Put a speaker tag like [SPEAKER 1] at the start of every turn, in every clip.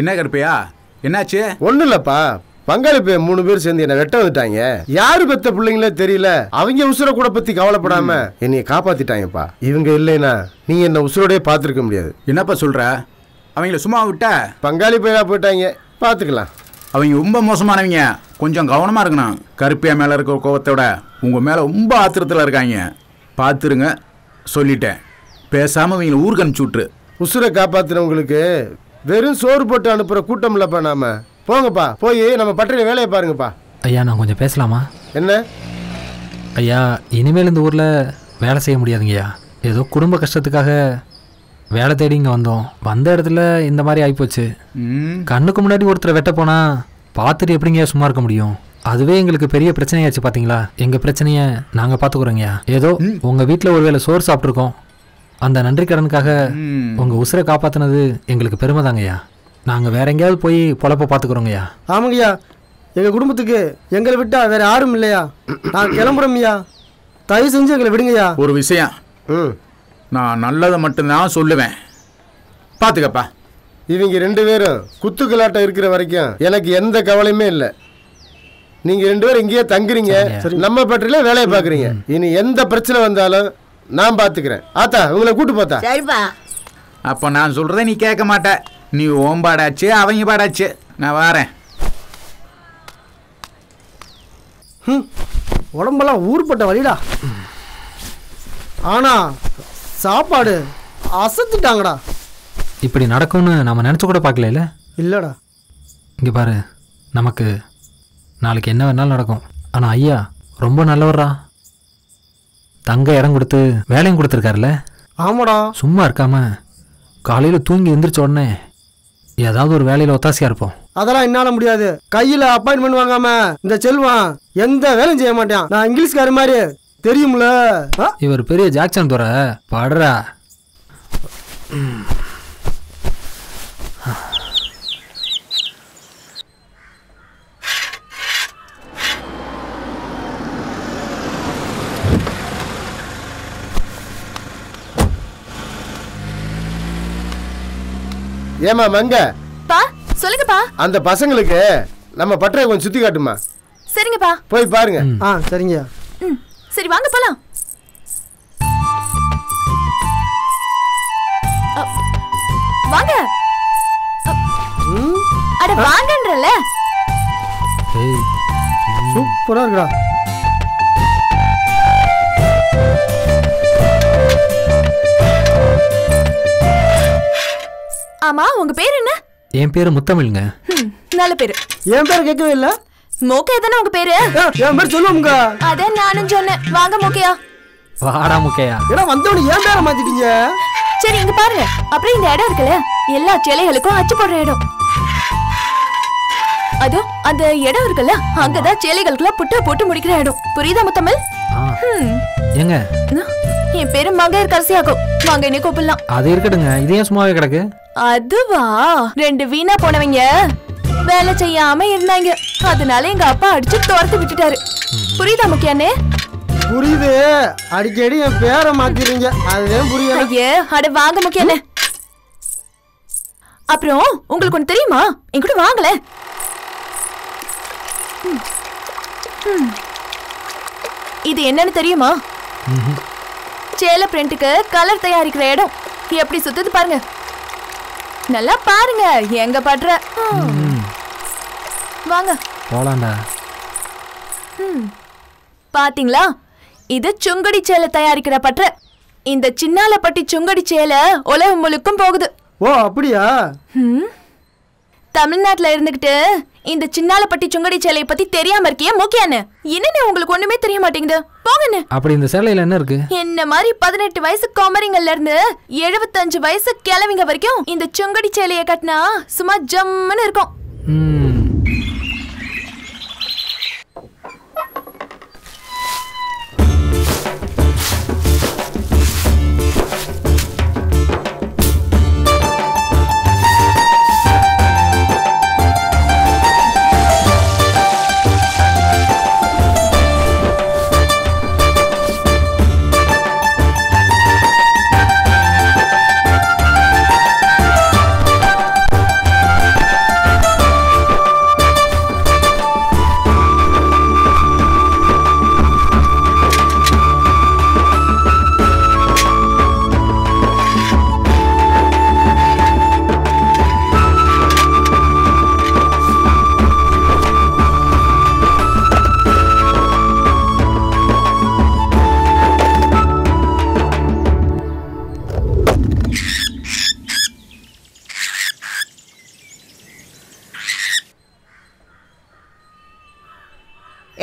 [SPEAKER 1] என்ன கருப்பையா, என்னாச்சு?
[SPEAKER 2] ஒன்றும் இல்லைப்பா, பங்காளி பையன் 3 பேர் சேர்ந்து என்னை வெட்ட வந்துட்டாங்க. யாரு பெத்த பிள்ளைங்களே தெரியல. அவங்க உசுரை கூட பத்தி கவலைப்படாம என்னைய காப்பாத்திட்டாங்கப்பா. இவங்க இல்லைன்னா நீ என்ன உசுரோடய பார்த்துருக்க முடியாது.
[SPEAKER 1] என்னப்பா சொல்ற? அவங்கள சும்மா விட்ட?
[SPEAKER 2] பங்காளி பையனா போயிட்டாங்க, பார்த்துக்கலாம்.
[SPEAKER 1] அவங்க ரொம்ப மோசமானவங்க, கொஞ்சம் கவனமா இருக்கணும். கருப்பையா மேல இருக்கிற கோவத்தோட உங்க மேல ரொம்ப ஆத்திரத்தில் இருக்காங்க, பார்த்துருங்க. சொல்லிட்டேன், பேசாம அவங்கள ஊருக்கு அனுப்பிச்சு விட்டுரு.
[SPEAKER 2] உசுரை காப்பாத்துறவங்களுக்கு வெறும் சோறு போட்டு அனுப்புற கூட்டம் இல்லப்பா நாம. போங்கப்பா, போய் நம்ம பட்டறையில வேலையை பாருங்கப்பா.
[SPEAKER 3] ஐயா, நான் கொஞ்சம் பேசலாமா?
[SPEAKER 2] என்ன
[SPEAKER 3] ஐயா, இனிமேல் இந்த ஊரில் வேலை செய்ய முடியாதுங்கய்யா. ஏதோ குடும்ப கஷ்டத்துக்காக வேலை தேடி இங்கே வந்தோம். வந்த இடத்துல இந்த மாதிரி ஆகிப்போச்சு. கண்ணுக்கு முன்னாடி ஒருத்தரை வெட்ட போனால் பார்த்துட்டு எப்படிங்கய்யா சும்மா இருக்க முடியும்? அதுவே எங்களுக்கு பெரிய பிரச்சனையாச்சு. பார்த்தீங்களா, எங்கள் பிரச்சனையை நாங்கள் பார்த்துக்குறோங்கய்யா. ஏதோ உங்கள் வீட்டில் ஒரு வேளை சோறு சாப்பிட்ருக்கோம், அந்த நன்றி கடனுக்காக உங்கள் உசுரை காப்பாற்றினது எங்களுக்கு பெருமை தாங்கய்யா. நாங்கள் வேற எங்கேயாவது போய் பொழப்ப பார்த்துக்குறோங்கய்யா.
[SPEAKER 4] ஆமாங்கய்யா, எங்கள் குடும்பத்துக்கு எங்களை விட்டா வேற யாரும் இல்லையா. நான் கிளம்புறோம்யா, தயவு செஞ்சு எங்களை விடுங்கய்யா.
[SPEAKER 1] ஒரு விஷயம், நான் நல்லதை மட்டும்தான் சொல்லுவேன், பார்த்துக்கப்பா.
[SPEAKER 2] இவங்க 2 பேரும் குத்துக்கலாட்டம் இருக்கிற வரைக்கும் எனக்கு எந்த கவலையுமே இல்லை. நீங்க 2 பேரும் இங்கேயே தங்குறீங்க, நம்ம பட்டறையில வேலையை பார்க்குறீங்க. இனி எந்த பிரச்சனை வந்தாலும் நான் பார்த்துக்கிறேன். ஆத்தா, உங்களை கூட்டு போத்தா.
[SPEAKER 5] சரிப்பா.
[SPEAKER 1] அப்போ நான் சொல்றதை நீ கேட்க மாட்ட. நீ ஓம்பாடாச்சு, அவங்க பாடாச்சு. நான் வாரேன்.
[SPEAKER 4] உடம்பெல்லாம் ஊர்பட்ட வழிடா. ஆனா சாப்பாடு அசத்துட்டாங்கடா.
[SPEAKER 3] இப்படி நடக்கும்னு நம்ம நினச்சி கூட பார்க்கல.
[SPEAKER 4] இல்லடா,
[SPEAKER 3] இங்கே பாரு, நமக்கு நாளைக்கு என்ன வேணாலும் நடக்கும். ஆனால் ஐயா ரொம்ப நல்லவர்ரா. தங்க இடம் கொடுத்து வேலையும் கொடுத்துருக்காருல்ல.
[SPEAKER 4] ஆமாடா.
[SPEAKER 3] சும்மா இருக்காம காலையில் தூங்கி எந்திரிச்ச உடனே ஏதாவது ஒரு வேலையில் ஒத்தாசையாக இருப்போம்.
[SPEAKER 4] அதெல்லாம் என்னால் முடியாது. கையில் அப்பாயின்மெண்ட் வாங்காம இந்த செல்வம் எந்த வேலையும் செய்ய மாட்டான். நான் இங்கிலீஷ்காரி மாதிரி தெரியும்ல.
[SPEAKER 3] இவர் பெரிய ஜாக்சன் துறை பாடுறா.
[SPEAKER 2] ஏமா மங்க,
[SPEAKER 6] சொல்லுங்கப்பா.
[SPEAKER 2] அந்த பசங்களுக்கு நம்ம பட்டறையை கொஞ்சம் சுத்தி காட்டுமா?
[SPEAKER 6] சரிங்கப்பா,
[SPEAKER 2] போய் பாருங்க.
[SPEAKER 4] சரிங்க.
[SPEAKER 6] சரி வாங்க போலாம். வாங்க. அட வாங்கன்றல.
[SPEAKER 4] சூப்பரா இருக்குடா.
[SPEAKER 6] ஆமா, உங்க பேர் என்ன?
[SPEAKER 3] என் பேரு முத்தமிழ்ங்க.
[SPEAKER 6] நல்ல பேரு.
[SPEAKER 4] என் பேர் கேட்கவே இல்ல.
[SPEAKER 6] மோகே தானே உங்க பேரு?
[SPEAKER 4] என் பேர் சொல்லுங்க.
[SPEAKER 6] அத நானும் சொன்னேன். வாங்க மோகேயா.
[SPEAKER 3] வாடா முக்கையா.
[SPEAKER 4] ஏடா வந்தவனே ஏன் பேரை மாத்திட்டீங்க?
[SPEAKER 6] சரி இங்க பாருங்க. அப்புறம் இந்த இடம் இருக்குல்ல, எல்லா சேலைகளுக்கும் அச்சு போடுற இடம். அதோ அந்த இடம் இருக்குல்ல, அங்கதான் சேலைகளுக்குலாம் புட்டா போட்டு முடிக்கிற இடம். புரியுதா முத்தமிழ்?
[SPEAKER 3] ஏங்க,
[SPEAKER 6] என் பேரு மங்கையர் கரசியாகும். வாங்க என்ன கூப்பிடலாம்.
[SPEAKER 3] அது இருக்கட்டுங்க, இது ஏன் சும்மாவே கிடக்கு?
[SPEAKER 6] அதுவா, 2 வீணா போனவங்க வேலை செய்யாம இருந்தாங்க. அதனால எங்க அப்பா அடிச்சு துரத்து விட்டுட்டாரு. புரியுதா முக்கியானே?
[SPEAKER 4] புரியுது. அடிக்கடி என் பேரை மாத்திடுங்க, அதுதான் புரியல.
[SPEAKER 6] ஐயே, அட வாங்க முக்கியானே. அப்புறம் உங்களுக்கு ஒண்ணு தெரியுமா? என் கூட வாங்கல. இது என்னன்னு தெரியுமா? சேலை பிரிண்ட்டுக்கு கலர் தயாரிக்கிற இடம். எப்படி சுத்துது பாருங்க. நல்லா பாருங்க. எங்க பட்ற. வாங்க
[SPEAKER 3] போலாம்டா.
[SPEAKER 6] பாத்தீங்களா, இது சுங்கடி சேலை தயாரிக்கிற பட்ற. இந்த சின்னாலப்பட்டி சுங்கடி சேலை உலகம் முழுக்கும் போகுது.
[SPEAKER 4] ஓ அப்படியா?
[SPEAKER 6] தமிழ்நாட்டுல இருந்துகிட்டு இந்த சின்னாலப்பட்டி சுங்கடி சேலையை பத்தி தெரியாம இருக்கியே மூக்கியானு. என்னன்னு உங்களுக்கு ஒண்ணுமே தெரிய மாட்டேங்குது. போங்கன்னு.
[SPEAKER 3] அப்படி இந்த சேலையில என்ன இருக்கு?
[SPEAKER 6] என்ன மாதிரி 18 வயசு குமரிங்கள்ல இருந்து 75 வயசு கிழவிங்க வரைக்கும் இந்த சுங்கடி சேலையை கட்டினா சும்மா ஜம்முன்னு இருக்கும்.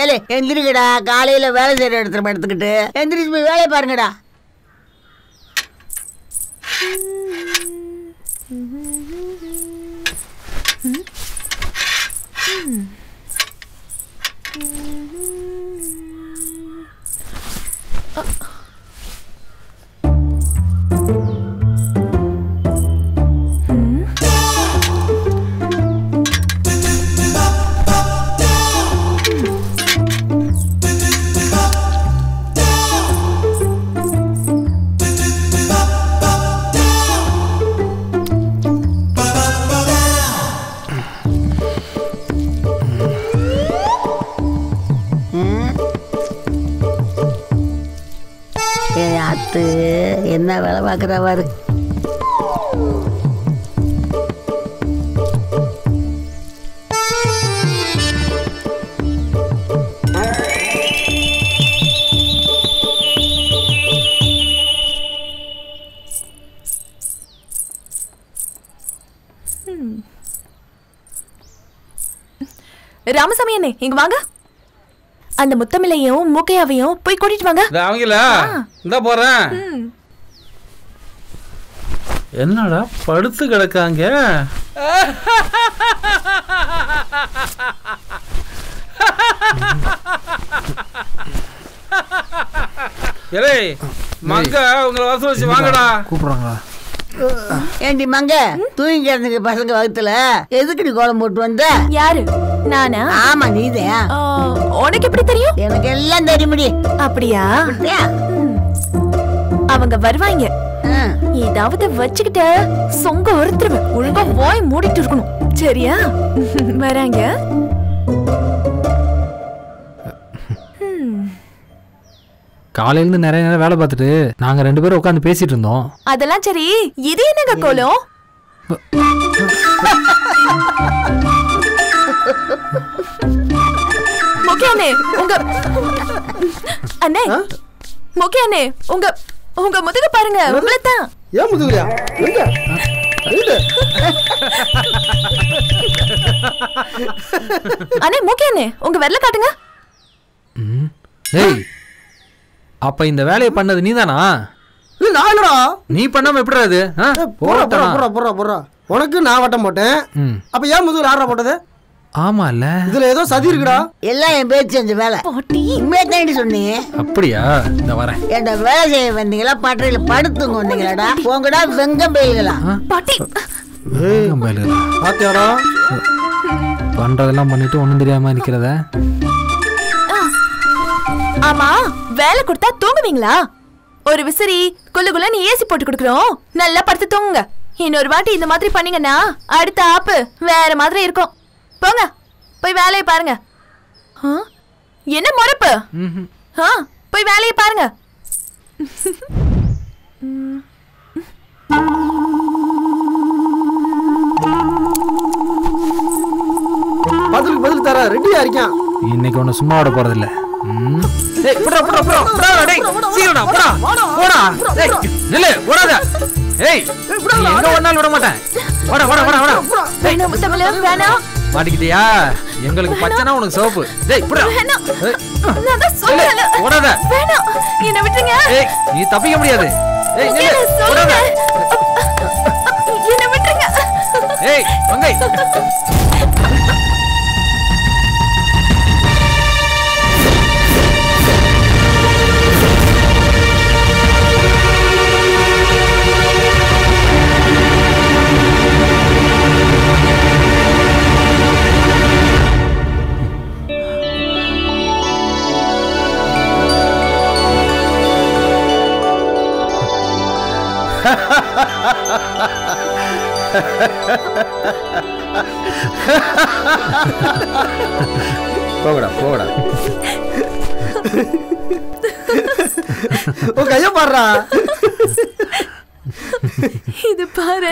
[SPEAKER 5] ஏலே எந்திரிக்கடா, காலையில வேலை செய்யற இடத்துல எடுத்துக்கிட்டு எந்திரிச்சு போய் வேலையை பாருங்கடா. என்ன வேலை பார்க்குறவாரு.
[SPEAKER 6] ராமசாமி அண்ணே இங்க வாங்க. அந்த முத்தமிழையும் மூக்கையாவையும் போய் கூட்டிட்டு வாங்க.
[SPEAKER 7] அவங்களா இந்த போறேன். என்னடா படுத்து கிடக்காங்க? ஏய் மங்க உங்களை வசூல் வச்சு வாங்கடா.
[SPEAKER 3] கூப்பிடுறாங்களா?
[SPEAKER 5] ஏண்டி மங்க தூங்கி கிடந்துங்க பசங்க வகுத்துல எதுக்கு நீ கோலம் போட்டு வந்த?
[SPEAKER 6] யாரு? நானா?
[SPEAKER 5] ஆமா நீதான்.
[SPEAKER 6] உனக்கு எப்படி தெரியும்?
[SPEAKER 5] எனக்கு எல்லாம் தெரியுமடி.
[SPEAKER 6] அப்படியா? அவங்க வருவாங்க. ஏதாவது வச்சுக்கிட்ட சொங்க ஒருத்தருவ ஒழுங்கா வாய் மூடிட்டு இருக்கணும். சரியா? வராங்க.
[SPEAKER 3] காலையில இருந்து நிறைய நேரம் வேலை பார்த்துட்டு நாங்க 2 பேரும் உட்காந்து பேசிட்டு இருந்தோம்.
[SPEAKER 6] அதெல்லாம் சரி, இது என்னங்க கோலம்? முக்கியண்ணே உங்க அண்ணே, முக்கியண்ணே உங்க உங்க முதுகு பாருங்க. உங்களைத்தான்.
[SPEAKER 2] ஏன் முதுகுலையா?
[SPEAKER 6] அண்ணே முக்கியண்ணே உங்க விரல காட்டுங்க.
[SPEAKER 3] டேய் அப்ப இந்த வேலையை பண்ணது நீதானா?
[SPEAKER 2] நான் இல்லடா.
[SPEAKER 3] நீ பண்ணாம எப்படி அது?
[SPEAKER 2] போறா உனக்கு நான் வட்டம் போட்டேன். அப்ப ஏன் முதுகுல ஆடுறா போட்டது?
[SPEAKER 3] ஆமா இல்ல,
[SPEAKER 2] இதுல ஏதோ சதி இருக்குடா.
[SPEAKER 5] எல்லாம் என் பேச்சு செஞ்ச வேலை. உண்மையை சொன்னீங்க. அப்படியா?
[SPEAKER 3] இந்த வரேன்.
[SPEAKER 5] என்கிட்ட வேலை செய்ய வந்தீங்களா பட்டறையில படுத்துங்க வந்தீங்களாடா? போங்கடா வெங்கம் பயில்களா.
[SPEAKER 2] பாத்தியாடா
[SPEAKER 3] பண்றதெல்லாம் பண்ணிட்டு ஒண்ணும் தெரியாம நிக்கிறத.
[SPEAKER 6] ஆமா வேலை கொடுத்தா தூங்குவீங்களா? ஒரு விசிறி குல்லுகுலன்னு ஏசி போட்டு கொடுக்குறோம், நல்லா படுத்து தூங்குங்க. இன்னொரு வாட்டி இந்த மாதிரி பண்ணீங்கன்னா அடுத்த ஆப்பு வேற மாதிரி இருக்கும். போங்க போய் வேலையை பாருங்க. என்ன முறைப்பு? போய் வேலையை பாருங்க.
[SPEAKER 2] பதில் தர ரெடியா இருக்கேன்.
[SPEAKER 3] இன்னைக்கு ஒண்ணு சும்மா விட போறது இல்ல. மாட்டிக்கிட்டியா? எங்களுக்கு பச்சைனா உனக்கு சோப்பு. நீ தப்பிக்க முடியாது.
[SPEAKER 2] போகடா உன் கைய பாடுறா.
[SPEAKER 6] இது பாரு.